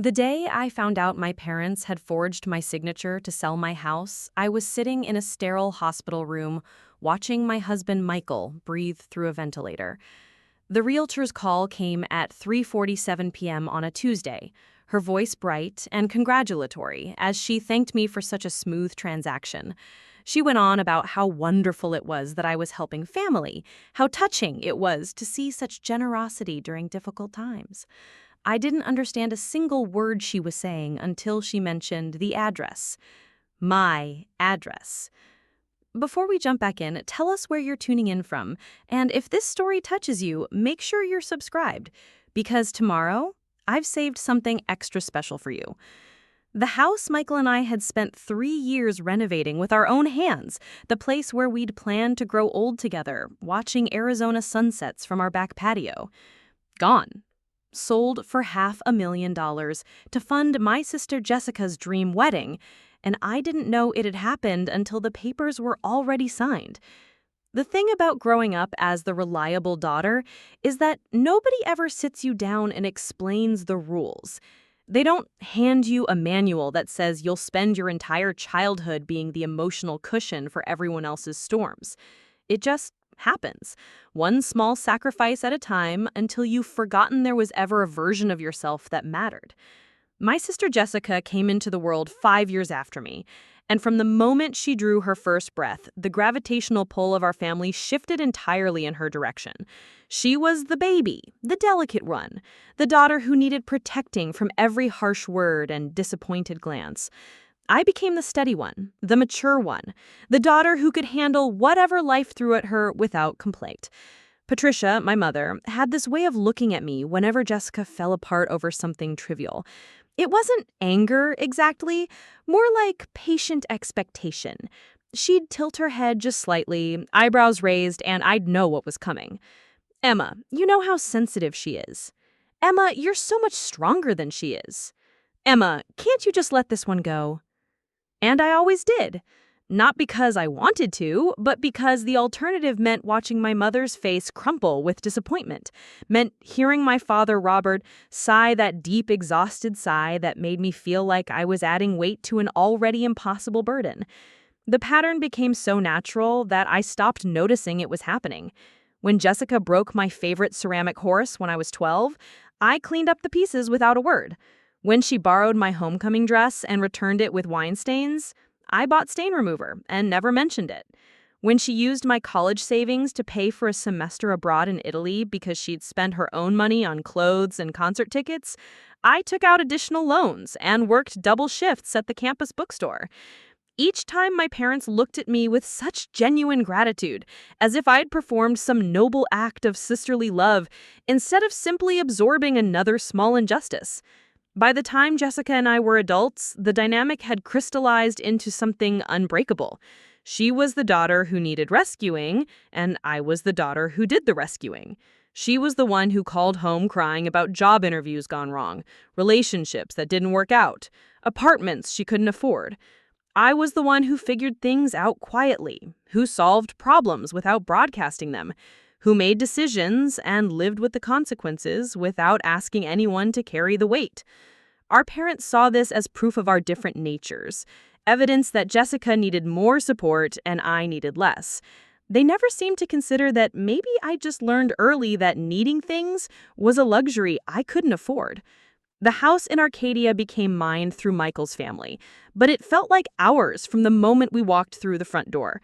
The day I found out my parents had forged my signature to sell my house, I was sitting in a sterile hospital room watching my husband Michael breathe through a ventilator. The realtor's call came at 3:47 p.m. on a Tuesday, her voice bright and congratulatory as she thanked me for such a smooth transaction. She went on about how wonderful it was that I was helping family, how touching it was to see such generosity during difficult times. I didn't understand a single word she was saying until she mentioned the address. My address. Before we jump back in, tell us where you're tuning in from, and if this story touches you, make sure you're subscribed, because tomorrow, I've saved something extra special for you. The house Michael and I had spent 3 years renovating with our own hands, the place where we'd planned to grow old together, watching Arizona sunsets from our back patio. Gone. Sold for $500,000 to fund my sister Jessica's dream wedding, and I didn't know it had happened until the papers were already signed. The thing about growing up as the reliable daughter is that nobody ever sits you down and explains the rules. They don't hand you a manual that says you'll spend your entire childhood being the emotional cushion for everyone else's storms. It just happens, one small sacrifice at a time until you've forgotten there was ever a version of yourself that mattered. My sister Jessica came into the world 5 years after me, and from the moment she drew her first breath, the gravitational pull of our family shifted entirely in her direction. She was the baby, the delicate one, the daughter who needed protecting from every harsh word and disappointed glance. I became the steady one, the mature one, the daughter who could handle whatever life threw at her without complaint. Patricia, my mother, had this way of looking at me whenever Jessica fell apart over something trivial. It wasn't anger exactly, more like patient expectation. She'd tilt her head just slightly, eyebrows raised, and I'd know what was coming. Emma, you know how sensitive she is. Emma, you're so much stronger than she is. Emma, can't you just let this one go? And I always did. Not because I wanted to, but because the alternative meant watching my mother's face crumple with disappointment, meant hearing my father, Robert, sigh that deep, exhausted sigh that made me feel like I was adding weight to an already impossible burden. The pattern became so natural that I stopped noticing it was happening. When Jessica broke my favorite ceramic horse when I was 12, I cleaned up the pieces without a word. When she borrowed my homecoming dress and returned it with wine stains, I bought stain remover and never mentioned it. When she used my college savings to pay for a semester abroad in Italy because she'd spent her own money on clothes and concert tickets, I took out additional loans and worked double shifts at the campus bookstore. Each time my parents looked at me with such genuine gratitude, as if I'd performed some noble act of sisterly love instead of simply absorbing another small injustice. By the time Jessica and I were adults, the dynamic had crystallized into something unbreakable. She was the daughter who needed rescuing, and I was the daughter who did the rescuing. She was the one who called home crying about job interviews gone wrong, relationships that didn't work out, apartments she couldn't afford. I was the one who figured things out quietly, who solved problems without broadcasting them, who made decisions and lived with the consequences without asking anyone to carry the weight. Our parents saw this as proof of our different natures, evidence that Jessica needed more support and I needed less. They never seemed to consider that maybe I just learned early that needing things was a luxury I couldn't afford. The house in Arcadia became mine through Michael's family, but it felt like ours from the moment we walked through the front door.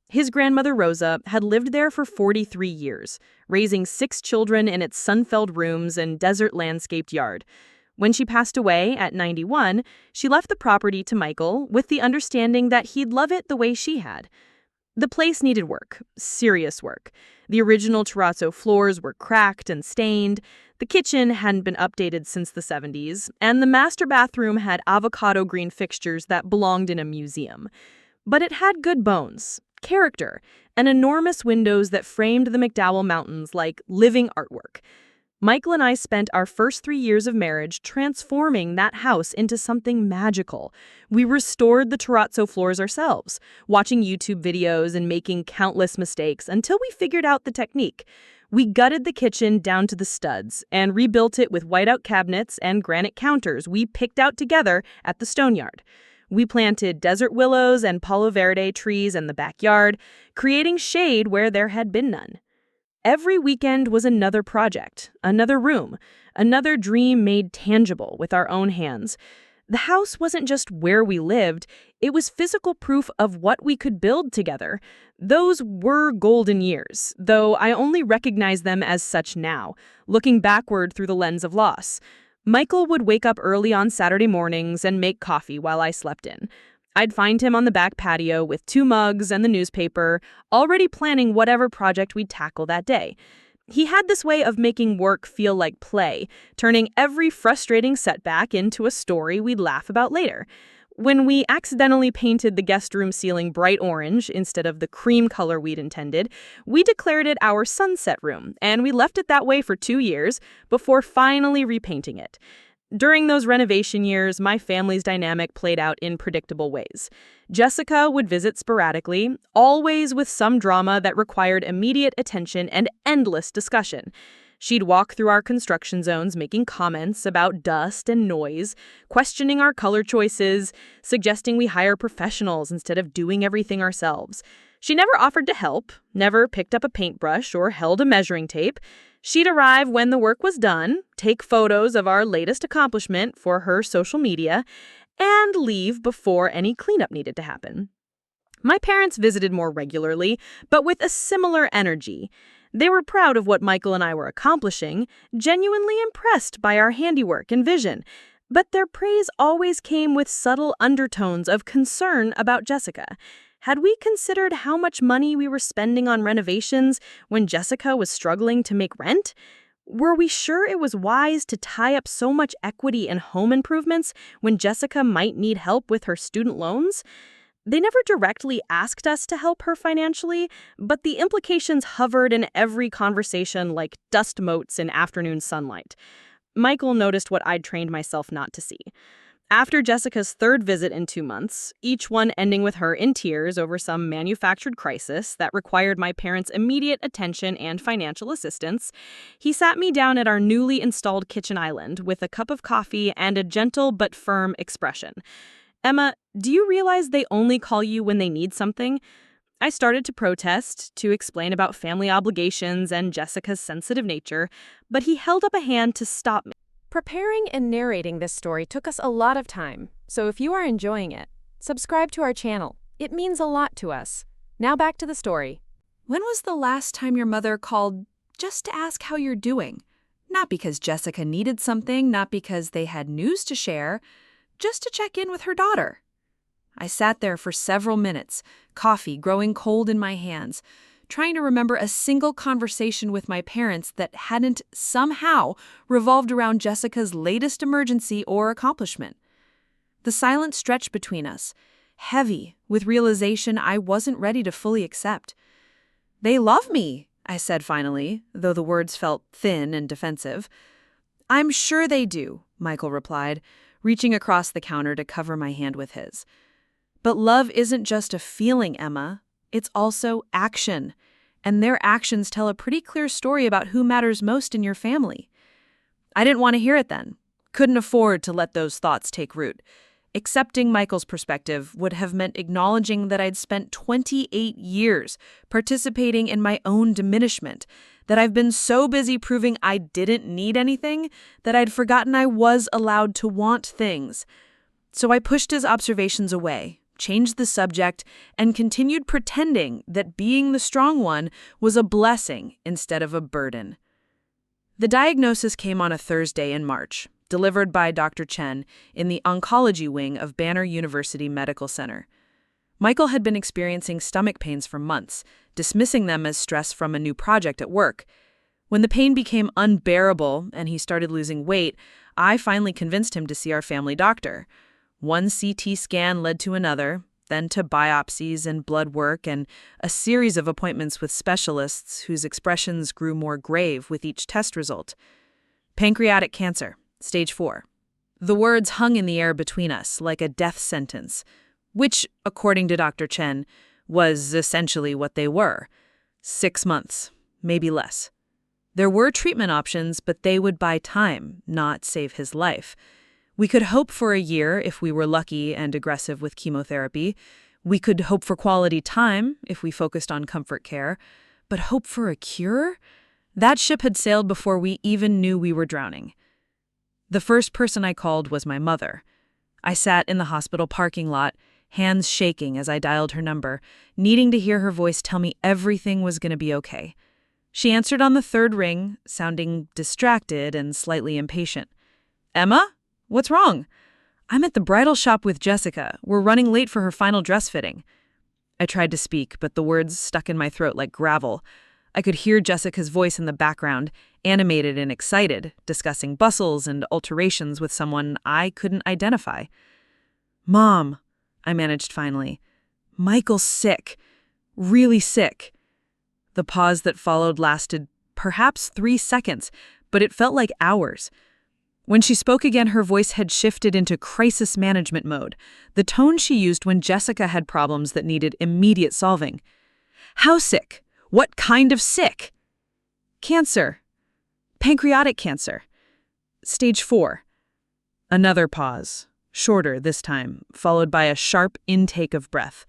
His grandmother, Rosa, had lived there for 43 years, raising 6 children in its sun-filled rooms and desert-landscaped yard. When she passed away at 91, she left the property to Michael with the understanding that he'd love it the way she had. The place needed work, serious work. The original terrazzo floors were cracked and stained, the kitchen hadn't been updated since the 70s, and the master bathroom had avocado green fixtures that belonged in a museum. But it had good bones, character, and enormous windows that framed the McDowell Mountains like living artwork. Michael and I spent our first 3 years of marriage transforming that house into something magical. We restored the terrazzo floors ourselves, watching YouTube videos and making countless mistakes until we figured out the technique. We gutted the kitchen down to the studs and rebuilt it with whiteout cabinets and granite counters we picked out together at the stone yard. We planted desert willows and palo verde trees in the backyard, creating shade where there had been none. Every weekend was another project, another room, another dream made tangible with our own hands. The house wasn't just where we lived, it was physical proof of what we could build together. Those were golden years, though I only recognize them as such now, looking backward through the lens of loss. Michael would wake up early on Saturday mornings and make coffee while I slept in. I'd find him on the back patio with 2 mugs and the newspaper, already planning whatever project we'd tackle that day. He had this way of making work feel like play, turning every frustrating setback into a story we'd laugh about later. When we accidentally painted the guest room ceiling bright orange instead of the cream color we'd intended, we declared it our sunset room, and we left it that way for 2 years before finally repainting it. During those renovation years, my family's dynamic played out in predictable ways. Jessica would visit sporadically, always with some drama that required immediate attention and endless discussion. She'd walk through our construction zones making comments about dust and noise, questioning our color choices, suggesting we hire professionals instead of doing everything ourselves. She never offered to help, never picked up a paintbrush or held a measuring tape. She'd arrive when the work was done, take photos of our latest accomplishment for her social media, and leave before any cleanup needed to happen. My parents visited more regularly, but with a similar energy. They were proud of what Michael and I were accomplishing, genuinely impressed by our handiwork and vision, but their praise always came with subtle undertones of concern about Jessica. Had we considered how much money we were spending on renovations when Jessica was struggling to make rent? Were we sure it was wise to tie up so much equity in home improvements when Jessica might need help with her student loans? They never directly asked us to help her financially, but the implications hovered in every conversation like dust motes in afternoon sunlight. Michael noticed what I'd trained myself not to see. After Jessica's 3rd visit in 2 months, each one ending with her in tears over some manufactured crisis that required my parents' immediate attention and financial assistance, he sat me down at our newly installed kitchen island with a cup of coffee and a gentle but firm expression. "Emma, do you realize they only call you when they need something?" I started to protest, to explain about family obligations and Jessica's sensitive nature, but he held up a hand to stop me. Preparing and narrating this story took us a lot of time, so if you are enjoying it, subscribe to our channel. It means a lot to us. Now back to the story. When was the last time your mother called just to ask how you're doing? Not because Jessica needed something, not because they had news to share, just to check in with her daughter. I sat there for several minutes, coffee growing cold in my hands, trying to remember a single conversation with my parents that hadn't somehow revolved around Jessica's latest emergency or accomplishment. The silence stretched between us, heavy with realization I wasn't ready to fully accept. "They love me," I said finally, though the words felt thin and defensive. "I'm sure they do," Michael replied, reaching across the counter to cover my hand with his. "But love isn't just a feeling, Emma. It's also action, and their actions tell a pretty clear story about who matters most in your family." I didn't want to hear it then. Couldn't afford to let those thoughts take root. Accepting Michael's perspective would have meant acknowledging that I'd spent 28 years participating in my own diminishment, that I've been so busy proving I didn't need anything that I'd forgotten I was allowed to want things. So I pushed his observations away, changed the subject, and continued pretending that being the strong one was a blessing instead of a burden. The diagnosis came on a Thursday in March, delivered by Dr. Chen in the oncology wing of Banner University Medical Center. Michael had been experiencing stomach pains for months, dismissing them as stress from a new project at work. When the pain became unbearable and he started losing weight, I finally convinced him to see our family doctor. One CT scan led to another, then to biopsies and blood work and a series of appointments with specialists whose expressions grew more grave with each test result. Pancreatic cancer, stage 4. The words hung in the air between us like a death sentence, which, according to Dr. Chen, was essentially what they were. 6 months, maybe less. There were treatment options, but they would buy time, not save his life. We could hope for a year if we were lucky and aggressive with chemotherapy. We could hope for quality time if we focused on comfort care. But hope for a cure? That ship had sailed before we even knew we were drowning. The first person I called was my mother. I sat in the hospital parking lot, hands shaking as I dialed her number, needing to hear her voice tell me everything was going to be okay. She answered on the third ring, sounding distracted and slightly impatient. "Emma? What's wrong?" "I'm at the bridal shop with Jessica. We're running late for her final dress fitting." I tried to speak, but the words stuck in my throat like gravel. I could hear Jessica's voice in the background, animated and excited, discussing bustles and alterations with someone I couldn't identify. "Mom," I managed finally. "Michael's sick. Really sick." The pause that followed lasted perhaps 3 seconds, but it felt like hours. When she spoke again, her voice had shifted into crisis management mode, the tone she used when Jessica had problems that needed immediate solving. "How sick? What kind of sick?" "Cancer. Pancreatic cancer. Stage 4. Another pause, shorter this time, followed by a sharp intake of breath.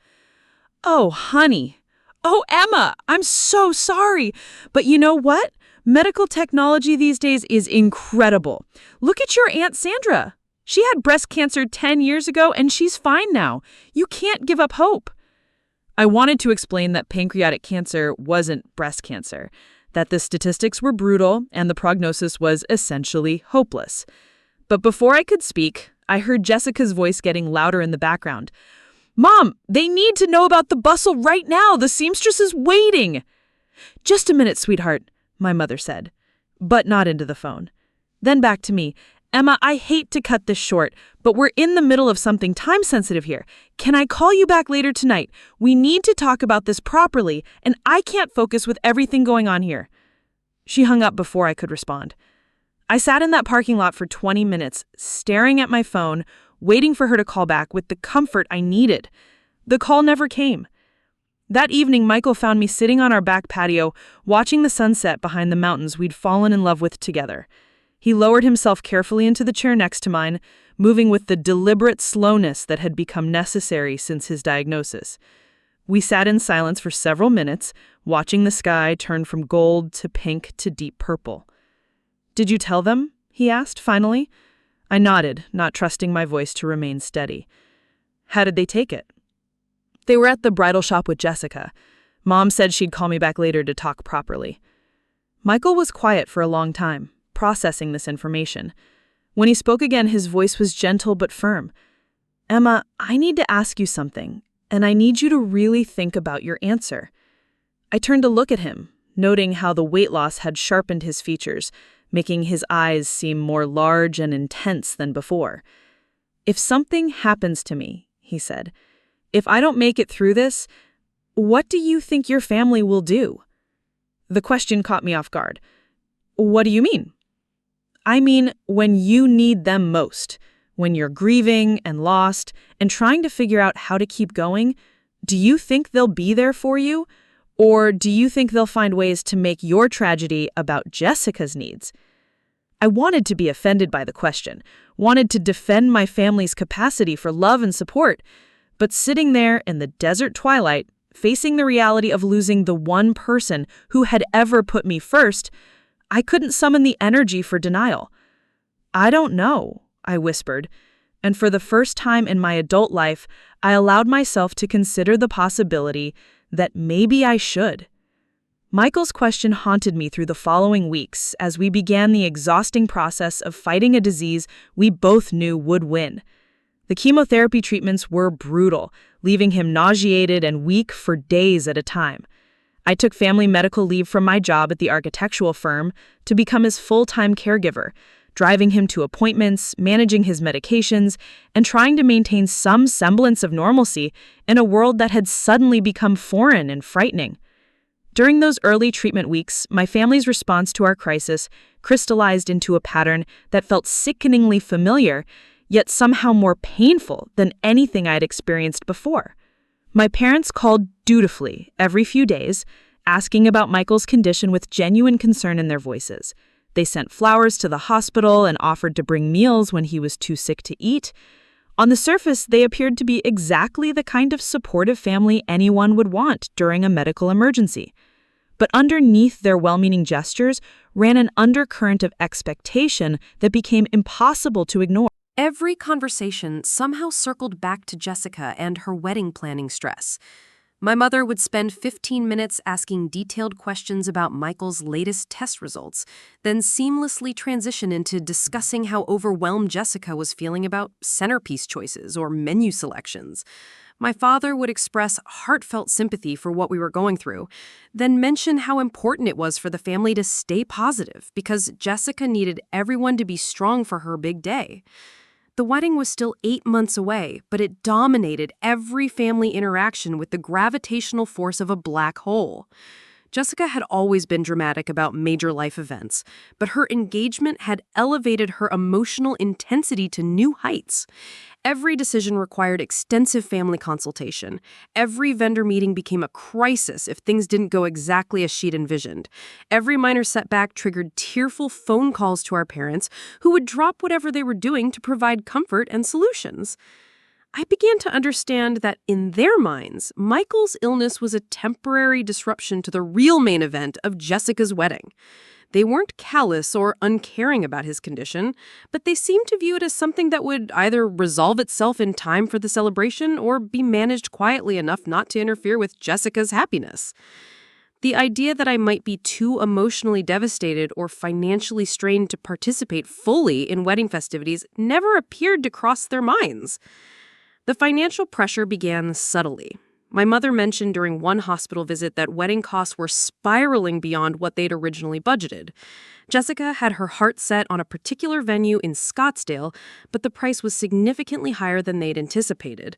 "Oh, honey. Oh, Emma, I'm so sorry. But you know what? Medical technology these days is incredible. Look at your Aunt Sandra. She had breast cancer 10 years ago and she's fine now. You can't give up hope." I wanted to explain that pancreatic cancer wasn't breast cancer, that the statistics were brutal and the prognosis was essentially hopeless. But before I could speak, I heard Jessica's voice getting louder in the background. "Mom, they need to know about the bustle right now. The seamstress is waiting." "Just a minute, sweetheart," my mother said, but not into the phone. Then back to me. "Emma, I hate to cut this short, but we're in the middle of something time-sensitive here. Can I call you back later tonight? We need to talk about this properly, and I can't focus with everything going on here." She hung up before I could respond. I sat in that parking lot for 20 minutes, staring at my phone, waiting for her to call back with the comfort I needed. The call never came. That evening, Michael found me sitting on our back patio, watching the sunset behind the mountains we'd fallen in love with together. He lowered himself carefully into the chair next to mine, moving with the deliberate slowness that had become necessary since his diagnosis. We sat in silence for several minutes, watching the sky turn from gold to pink to deep purple. "Did you tell them?" he asked, finally. I nodded, not trusting my voice to remain steady. "How did they take it?" "They were at the bridal shop with Jessica. Mom said she'd call me back later to talk properly." Michael was quiet for a long time, processing this information. When he spoke again, his voice was gentle but firm. "Emma, I need to ask you something, and I need you to really think about your answer." I turned to look at him, noting how the weight loss had sharpened his features, making his eyes seem more large and intense than before. "If something happens to me," he said, "if I don't make it through this, what do you think your family will do?" The question caught me off guard. "What do you mean?" "I mean, when you need them most, when you're grieving and lost and trying to figure out how to keep going, do you think they'll be there for you? Or do you think they'll find ways to make your tragedy about Jessica's needs?" I wanted to be offended by the question, wanted to defend my family's capacity for love and support, but sitting there in the desert twilight, facing the reality of losing the one person who had ever put me first, I couldn't summon the energy for denial. "I don't know," I whispered, and for the first time in my adult life, I allowed myself to consider the possibility that maybe I should. Michael's question haunted me through the following weeks as we began the exhausting process of fighting a disease we both knew would win. The chemotherapy treatments were brutal, leaving him nauseated and weak for days at a time. I took family medical leave from my job at the architectural firm to become his full-time caregiver, driving him to appointments, managing his medications, and trying to maintain some semblance of normalcy in a world that had suddenly become foreign and frightening. During those early treatment weeks, my family's response to our crisis crystallized into a pattern that felt sickeningly familiar, yet somehow more painful than anything I'd experienced before. My parents called dutifully every few days, asking about Michael's condition with genuine concern in their voices. They sent flowers to the hospital and offered to bring meals when he was too sick to eat. On the surface, they appeared to be exactly the kind of supportive family anyone would want during a medical emergency. But underneath their well-meaning gestures ran an undercurrent of expectation that became impossible to ignore. Every conversation somehow circled back to Jessica and her wedding planning stress. My mother would spend 15 minutes asking detailed questions about Michael's latest test results, then seamlessly transition into discussing how overwhelmed Jessica was feeling about centerpiece choices or menu selections. My father would express heartfelt sympathy for what we were going through, then mention how important it was for the family to stay positive because Jessica needed everyone to be strong for her big day. The wedding was still 8 months away, but it dominated every family interaction with the gravitational force of a black hole. Jessica had always been dramatic about major life events, but her engagement had elevated her emotional intensity to new heights. Every decision required extensive family consultation. Every vendor meeting became a crisis if things didn't go exactly as she'd envisioned. Every minor setback triggered tearful phone calls to our parents, who would drop whatever they were doing to provide comfort and solutions. I began to understand that in their minds, Michael's illness was a temporary disruption to the real main event of Jessica's wedding. They weren't callous or uncaring about his condition, but they seemed to view it as something that would either resolve itself in time for the celebration or be managed quietly enough not to interfere with Jessica's happiness. The idea that I might be too emotionally devastated or financially strained to participate fully in wedding festivities never appeared to cross their minds. The financial pressure began subtly. My mother mentioned during one hospital visit that wedding costs were spiraling beyond what they'd originally budgeted. Jessica had her heart set on a particular venue in Scottsdale, but the price was significantly higher than they'd anticipated.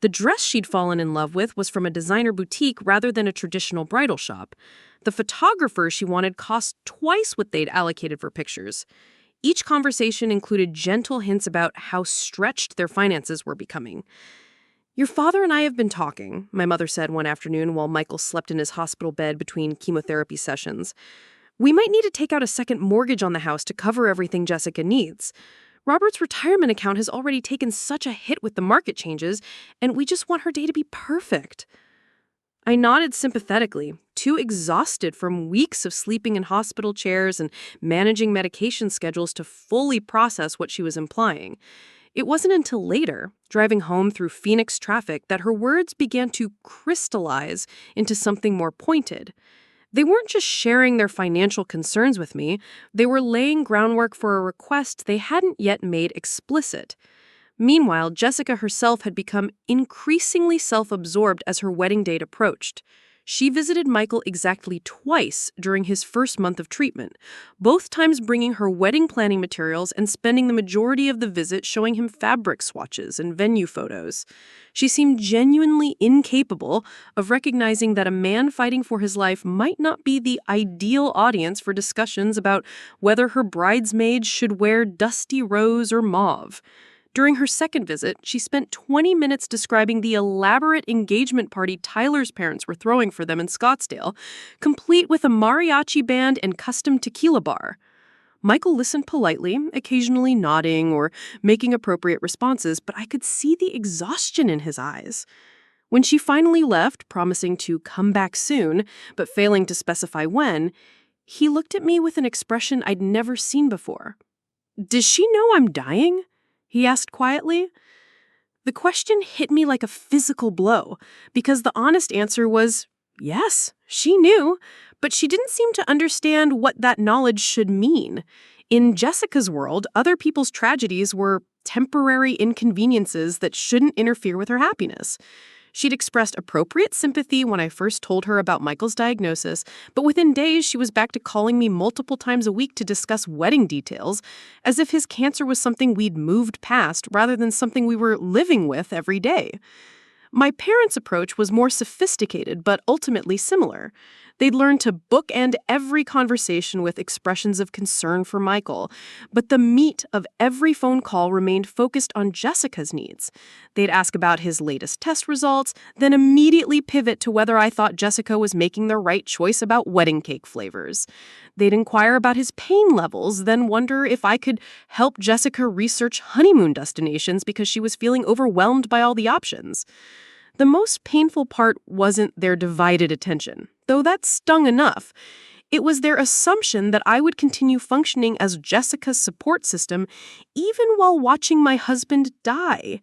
The dress she'd fallen in love with was from a designer boutique rather than a traditional bridal shop. The photographer she wanted cost twice what they'd allocated for pictures. Each conversation included gentle hints about how stretched their finances were becoming. "Your father and I have been talking," my mother said one afternoon while Michael slept in his hospital bed between chemotherapy sessions. "We might need to take out a second mortgage on the house to cover everything Jessica needs. Robert's retirement account has already taken such a hit with the market changes, and we just want her day to be perfect." I nodded sympathetically, too exhausted from weeks of sleeping in hospital chairs and managing medication schedules to fully process what she was implying. It wasn't until later, driving home through Phoenix traffic, that her words began to crystallize into something more pointed. They weren't just sharing their financial concerns with me, they were laying groundwork for a request they hadn't yet made explicit. Meanwhile, Jessica herself had become increasingly self-absorbed as her wedding date approached. She visited Michael exactly twice during his first month of treatment, both times bringing her wedding planning materials and spending the majority of the visit showing him fabric swatches and venue photos. She seemed genuinely incapable of recognizing that a man fighting for his life might not be the ideal audience for discussions about whether her bridesmaids should wear dusty rose or mauve. During her second visit, she spent 20 minutes describing the elaborate engagement party Tyler's parents were throwing for them in Scottsdale, complete with a mariachi band and custom tequila bar. Michael listened politely, occasionally nodding or making appropriate responses, but I could see the exhaustion in his eyes. When she finally left, promising to come back soon, but failing to specify when, he looked at me with an expression I'd never seen before. "Does she know I'm dying?" he asked quietly. The question hit me like a physical blow, because the honest answer was, yes, she knew, but she didn't seem to understand what that knowledge should mean. In Jessica's world, other people's tragedies were temporary inconveniences that shouldn't interfere with her happiness. She'd expressed appropriate sympathy when I first told her about Michael's diagnosis, but within days she was back to calling me multiple times a week to discuss wedding details, as if his cancer was something we'd moved past rather than something we were living with every day. My parents' approach was more sophisticated but ultimately similar. They'd learned to bookend every conversation with expressions of concern for Michael, but the meat of every phone call remained focused on Jessica's needs. They'd ask about his latest test results, then immediately pivot to whether I thought Jessica was making the right choice about wedding cake flavors. They'd inquire about his pain levels, then wonder if I could help Jessica research honeymoon destinations because she was feeling overwhelmed by all the options. The most painful part wasn't their divided attention, though that stung enough. It was their assumption that I would continue functioning as Jessica's support system even while watching my husband die.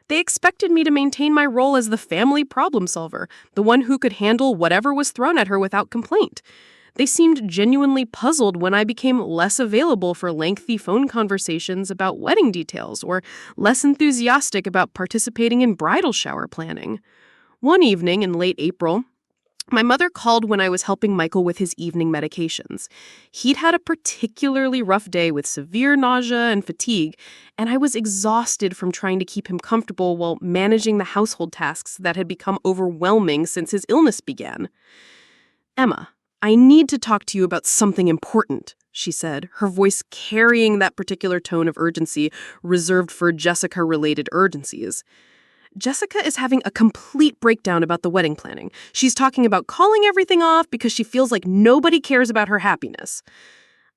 They expected me to maintain my role as the family problem solver, the one who could handle whatever was thrown at her without complaint. They seemed genuinely puzzled when I became less available for lengthy phone conversations about wedding details or less enthusiastic about participating in bridal shower planning. One evening in late April, my mother called when I was helping Michael with his evening medications. He'd had a particularly rough day with severe nausea and fatigue, and I was exhausted from trying to keep him comfortable while managing the household tasks that had become overwhelming since his illness began. "Emma, I need to talk to you about something important," she said, her voice carrying that particular tone of urgency reserved for Jessica-related urgencies. "Jessica is having a complete breakdown about the wedding planning. She's talking about calling everything off because she feels like nobody cares about her happiness."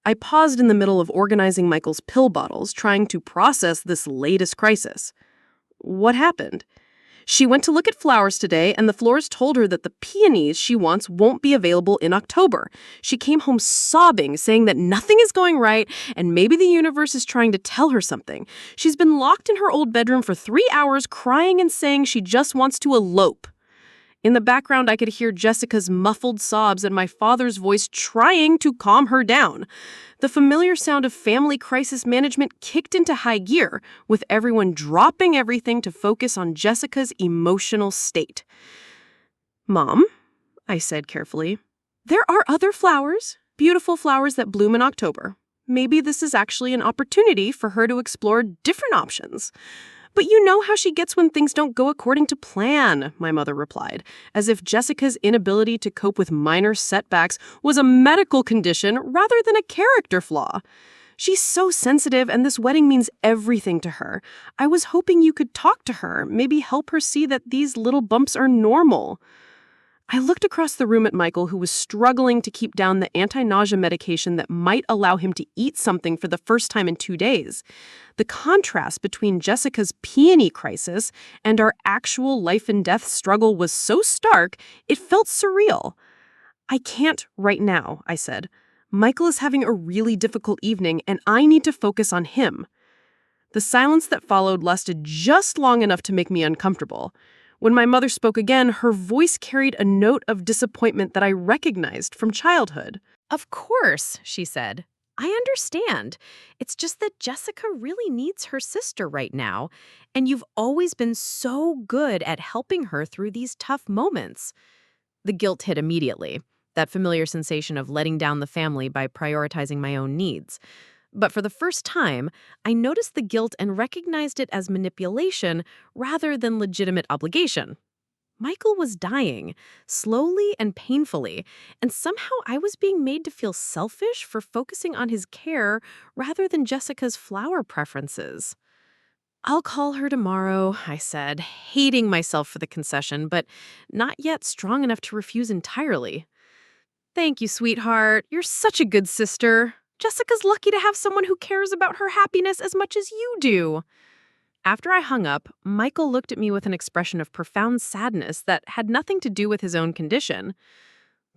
I paused in the middle of organizing Michael's pill bottles, trying to process this latest crisis. "What happened?" "She went to look at flowers today, and the florist told her that the peonies she wants won't be available in October. She came home sobbing, saying that nothing is going right, and maybe the universe is trying to tell her something. She's been locked in her old bedroom for 3 hours, crying and saying she just wants to elope." In the background, I could hear Jessica's muffled sobs and my father's voice trying to calm her down. The familiar sound of family crisis management kicked into high gear, with everyone dropping everything to focus on Jessica's emotional state. "Mom," I said carefully, "there are other flowers, beautiful flowers that bloom in October. Maybe this is actually an opportunity for her to explore different options." "But you know how she gets when things don't go according to plan," my mother replied, as if Jessica's inability to cope with minor setbacks was a medical condition rather than a character flaw. "She's so sensitive, and this wedding means everything to her. I was hoping you could talk to her, maybe help her see that these little bumps are normal." I looked across the room at Michael, who was struggling to keep down the anti-nausea medication that might allow him to eat something for the first time in 2 days. The contrast between Jessica's peony crisis and our actual life-and-death struggle was so stark, it felt surreal. "I can't right now," I said. "Michael is having a really difficult evening, and I need to focus on him." The silence that followed lasted just long enough to make me uncomfortable. When my mother spoke again, her voice carried a note of disappointment that I recognized from childhood. Of course, she said. I understand. It's just that Jessica really needs her sister right now, and you've always been so good at helping her through these tough moments. The guilt hit immediately, that familiar sensation of letting down the family by prioritizing my own needs. But for the first time, I noticed the guilt and recognized it as manipulation rather than legitimate obligation. Michael was dying, slowly and painfully, and somehow I was being made to feel selfish for focusing on his care rather than Jessica's flower preferences. "I'll call her tomorrow," I said, hating myself for the concession, but not yet strong enough to refuse entirely. "Thank you, sweetheart. You're such a good sister. Jessica's lucky to have someone who cares about her happiness as much as you do." After I hung up, Michael looked at me with an expression of profound sadness that had nothing to do with his own condition.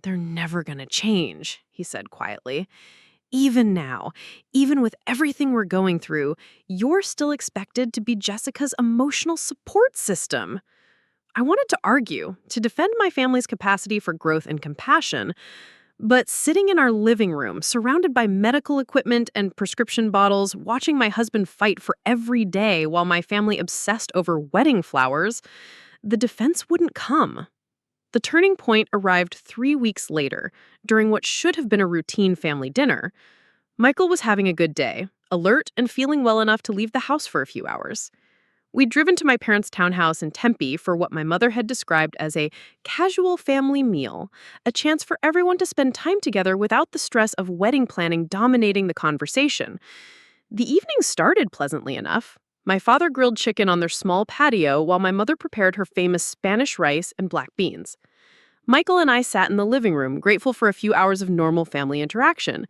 "They're never gonna change," he said quietly. "Even now, even with everything we're going through, you're still expected to be Jessica's emotional support system." I wanted to argue, to defend my family's capacity for growth and compassion, but sitting in our living room, surrounded by medical equipment and prescription bottles, watching my husband fight for every day while my family obsessed over wedding flowers, the defense wouldn't come. The turning point arrived 3 weeks later, during what should have been a routine family dinner. Michael was having a good day, alert and feeling well enough to leave the house for a few hours. We'd driven to my parents' townhouse in Tempe for what my mother had described as a casual family meal, a chance for everyone to spend time together without the stress of wedding planning dominating the conversation. The evening started pleasantly enough. My father grilled chicken on their small patio while my mother prepared her famous Spanish rice and black beans. Michael and I sat in the living room, grateful for a few hours of normal family interaction.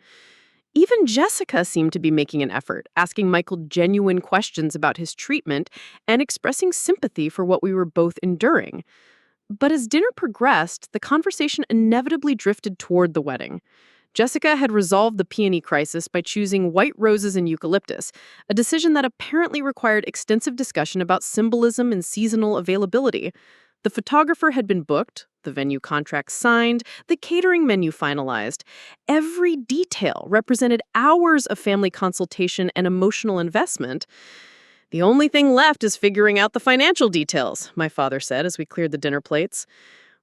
Even Jessica seemed to be making an effort, asking Michael genuine questions about his treatment and expressing sympathy for what we were both enduring. But as dinner progressed, the conversation inevitably drifted toward the wedding. Jessica had resolved the peony crisis by choosing white roses and eucalyptus, a decision that apparently required extensive discussion about symbolism and seasonal availability. The photographer had been booked, the venue contract signed, the catering menu finalized. Every detail represented hours of family consultation and emotional investment. The only thing left is figuring out the financial details, my father said as we cleared the dinner plates.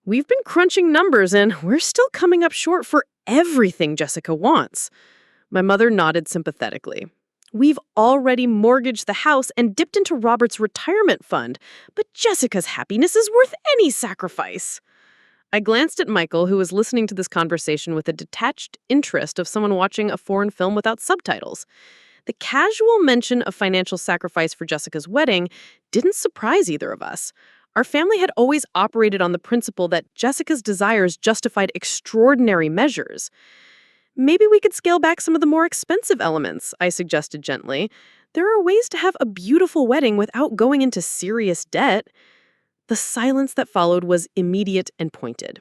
We've been crunching numbers and we're still coming up short for everything Jessica wants. My mother nodded sympathetically. We've already mortgaged the house and dipped into Robert's retirement fund, but Jessica's happiness is worth any sacrifice. I glanced at Michael, who was listening to this conversation with a detached interest of someone watching a foreign film without subtitles. The casual mention of financial sacrifice for Jessica's wedding didn't surprise either of us. Our family had always operated on the principle that Jessica's desires justified extraordinary measures. Maybe we could scale back some of the more expensive elements, I suggested gently. There are ways to have a beautiful wedding without going into serious debt. The silence that followed was immediate and pointed.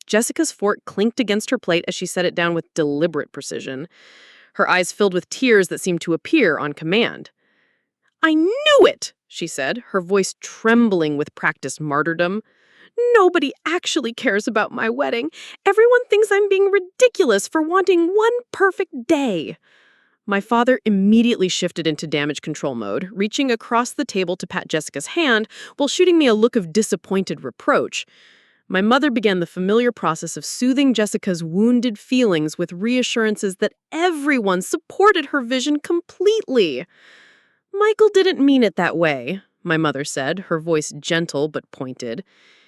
Jessica's fork clinked against her plate as she set it down with deliberate precision. Her eyes filled with tears that seemed to appear on command. "I knew it," she said, her voice trembling with practiced martyrdom. "Nobody actually cares about my wedding. Everyone thinks I'm being ridiculous for wanting one perfect day." My father immediately shifted into damage control mode, reaching across the table to pat Jessica's hand while shooting me a look of disappointed reproach. My mother began the familiar process of soothing Jessica's wounded feelings with reassurances that everyone supported her vision completely. "Michael didn't mean it that way," my mother said, her voice gentle but pointed.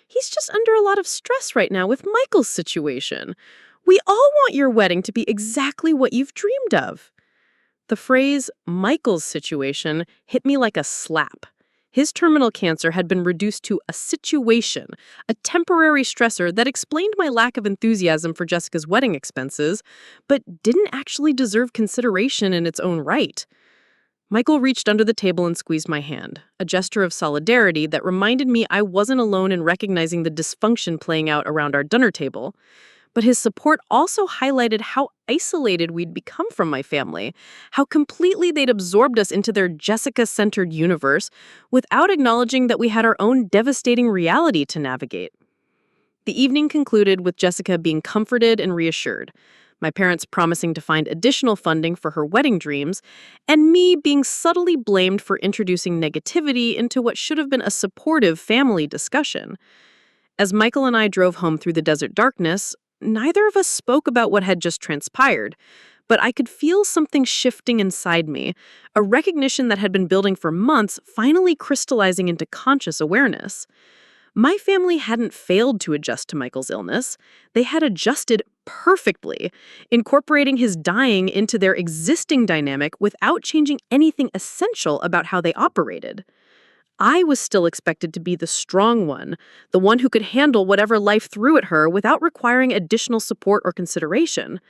"He's just under a lot of stress right now with Michael's situation. We all want your wedding to be exactly what you've dreamed of." The phrase, Michael's situation, hit me like a slap. His terminal cancer had been reduced to a situation, a temporary stressor that explained my lack of enthusiasm for Jessica's wedding expenses, but didn't actually deserve consideration in its own right. Michael reached under the table and squeezed my hand, a gesture of solidarity that reminded me I wasn't alone in recognizing the dysfunction playing out around our dinner table. But his support also highlighted how isolated we'd become from my family, how completely they'd absorbed us into their Jessica-centered universe without acknowledging that we had our own devastating reality to navigate. The evening concluded with Jessica being comforted and reassured, my parents promising to find additional funding for her wedding dreams, and me being subtly blamed for introducing negativity into what should have been a supportive family discussion. As Michael and I drove home through the desert darkness, neither of us spoke about what had just transpired, but I could feel something shifting inside me, a recognition that had been building for months finally crystallizing into conscious awareness. My family hadn't failed to adjust to Michael's illness. They had adjusted perfectly, incorporating his dying into their existing dynamic without changing anything essential about how they operated. I was still expected to be the strong one, the one who could handle whatever life threw at her without requiring additional support or consideration.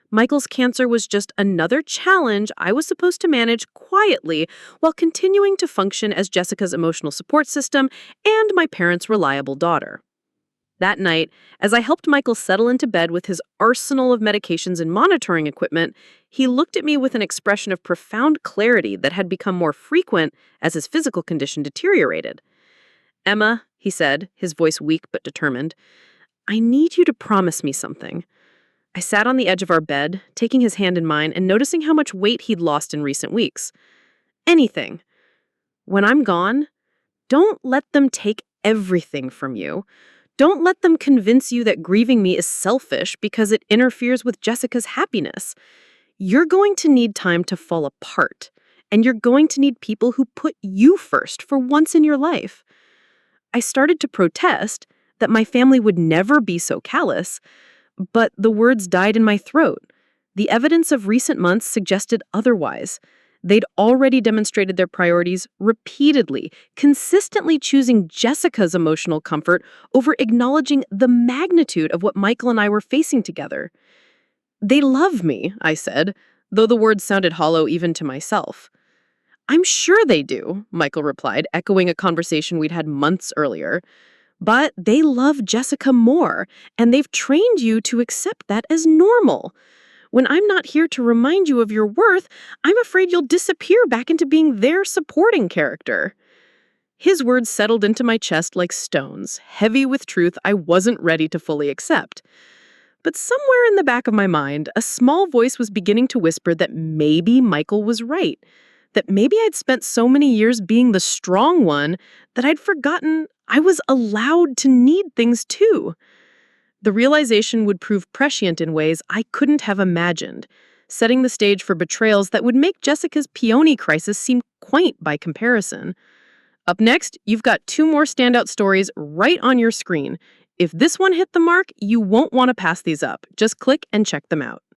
Michael's cancer was just another challenge I was supposed to manage quietly while continuing to function as Jessica's emotional support system and my parents' reliable daughter. That night, as I helped Michael settle into bed with his arsenal of medications and monitoring equipment, he looked at me with an expression of profound clarity that had become more frequent as his physical condition deteriorated. "Emma," he said, his voice weak but determined, "I need you to promise me something." I sat on the edge of our bed, taking his hand in mine and noticing how much weight he'd lost in recent weeks. "Anything. When I'm gone, don't let them take everything from you. Don't let them convince you that grieving me is selfish because it interferes with Jessica's happiness. You're going to need time to fall apart, and you're going to need people who put you first for once in your life. I started to protest that my family would never be so callous, but the words died in my throat. The evidence of recent months suggested otherwise. They'd already demonstrated their priorities repeatedly, consistently choosing Jessica's emotional comfort over acknowledging the magnitude of what Michael and I were facing together. They love me, I said, though the words sounded hollow even to myself. I'm sure they do, Michael replied, echoing a conversation we'd had months earlier. But they love Jessica more, and they've trained you to accept that as normal. When I'm not here to remind you of your worth, I'm afraid you'll disappear back into being their supporting character. His words settled into my chest like stones, heavy with truth I wasn't ready to fully accept. But somewhere in the back of my mind, a small voice was beginning to whisper that maybe Michael was right, that maybe I'd spent so many years being the strong one that I'd forgotten I was allowed to need things too. The realization would prove prescient in ways I couldn't have imagined, setting the stage for betrayals that would make Jessica's peony crisis seem quaint by comparison. Up next, you've got 2 more standout stories right on your screen. If this one hit the mark, you won't want to pass these up. Just click and check them out.